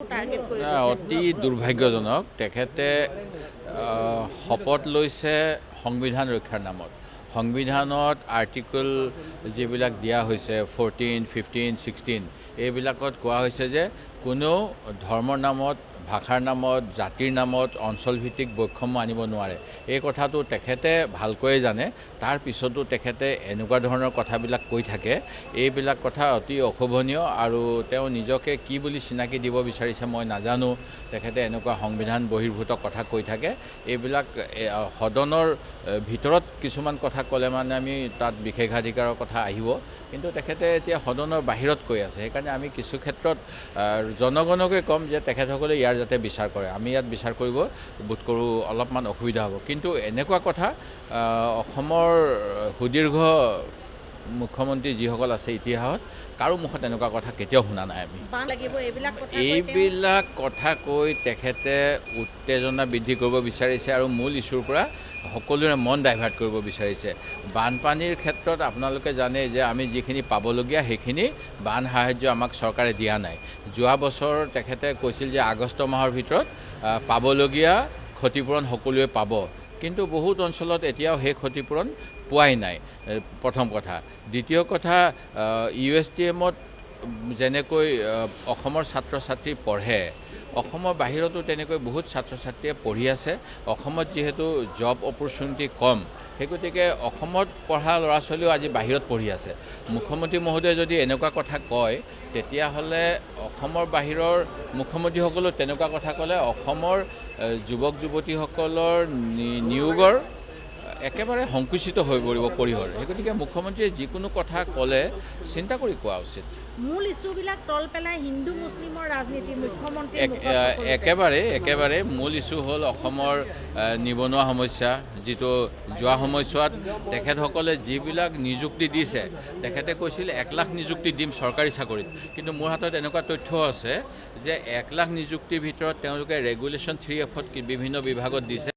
অতি দুৰ্ভাগ্যজনক তেখেতে শপত লৈছে সংবিধান ৰক্ষাৰ নামত। সংবিধানত আৰ্টিকল যিবিলাক দিয়া হৈছে 14, 15, 16 এইবিলাকত কোৱা হৈছে যে কোনো ধৰ্মৰ নামত, ভাষাৰ নামত, জাতিৰ নামত অঞ্চলভিত্তিক বৈষম্য আনিব নোৱাৰে। এই কথাটো তেখেতে ভালকৈয়ে জানে। তাৰ পিছতো তেখেতে এনেকুৱা ধৰণৰ কথাবিলাক কৈ থাকে। এইবিলাক কথা অতি অশোভনীয় আৰু তেওঁ নিজকে কি বুলি চিনাকি দিব বিচাৰিছে মই নাজানো। তেখেতে এনেকুৱা সংবিধান বহিৰ্ভূত কথা কৈ থাকে। এইবিলাক সদনৰ ভিতৰত কিছুমান কথা ক'লে মানে আমি তাত বিশেষাধিকাৰৰ কথা আহিব, কিন্তু তেখেতে এতিয়া সদনৰ বাহিৰত কৈ আছে। সেইকাৰণে আমি কিছু ক্ষেত্ৰত জনগণকে ক'ম যে তেখেতসকলে ইয়াৰ যাতে বিচাৰ কৰে। আমি ইয়াত বিচাৰ কৰিব বোধ কৰোঁ অলপমান অসুবিধা হ'ব, কিন্তু এনেকুৱা কথা অসমৰ সুদীৰ্ঘ মুখ্যমন্ত্ৰী যিসকল আছে ইতিহাসত কাৰো মুখত এনেকুৱা কথা কেতিয়াও শুনা নাই আমি। এইবিলাক কথা কৈ তেখেতে উত্তেজনা বৃদ্ধি কৰিব বিচাৰিছে আৰু মূল ইছ্যুৰ পৰা সকলোৰে মন ডাইভাৰ্ট কৰিব বিচাৰিছে। বানপানীৰ ক্ষেত্ৰত আপোনালোকে জানে যে আমি যিখিনি পাবলগীয়া সেইখিনি বান সাহায্য আমাক চৰকাৰে দিয়া নাই। যোৱা বছৰ তেখেতে কৈছিল যে আগষ্ট মাহৰ ভিতৰত পাবলগীয়া ক্ষতিপূৰণ সকলোৱে পাব, কিন্তু বহুত অঞ্চলত এতিয়াও সেই ক্ষতিপূৰণ পোৱাই নাই। প্ৰথম কথা। দ্বিতীয় কথা, USTMত যেনেকৈ অসমৰ ছাত্ৰ ছাত্ৰী পঢ়ে, অসমৰ বাহিৰতো তেনেকৈ বহুত ছাত্ৰ ছাত্ৰীয়ে পঢ়ি আছে। অসমত যিহেতু জব অপৰচুনিটি কম, সেই গতিকে অসমত পঢ়া ল'ৰা ছোৱালীও আজি বাহিৰত পঢ়ি আছে। মুখ্যমন্ত্ৰী মহোদয়ে যদি এনেকুৱা কথা কয়, তেতিয়াহ'লে অসমৰ বাহিৰৰ মুখ্যমন্ত্ৰীসকলেও তেনেকুৱা কথা ক'লে অসমৰ যুৱক যুৱতীসকলৰ নিয়োগৰ একেবাৰে সংকুচিত হৈ পৰিব পৰিসৰ। সেই গতিকে মুখ্যমন্ত্ৰীয়ে যিকোনো কথা ক'লে চিন্তা কৰি কোৱা উচিত। মূল ইছ্যুবিলাক তল পেলাই হিন্দু মুছলিমৰ ৰাজনীতি মুখ্যমন্ত্ৰী একেবাৰে মূল ইছ্যু হ'ল অসমৰ নিবনুৱা সমস্যা, যিটো যোৱা সময়ছোৱাত তেখেতসকলে যিবিলাক নিযুক্তি দিছে। তেখেতে কৈছিল 1 লাখ নিযুক্তি দিম চৰকাৰী চাকৰিত, কিন্তু মোৰ হাতত এনেকুৱা তথ্য আছে যে 1 লাখ নিযুক্তিৰ ভিতৰত তেওঁলোকে ৰেগুলেশ্যন 3Fত বিভিন্ন বিভাগত দিছে।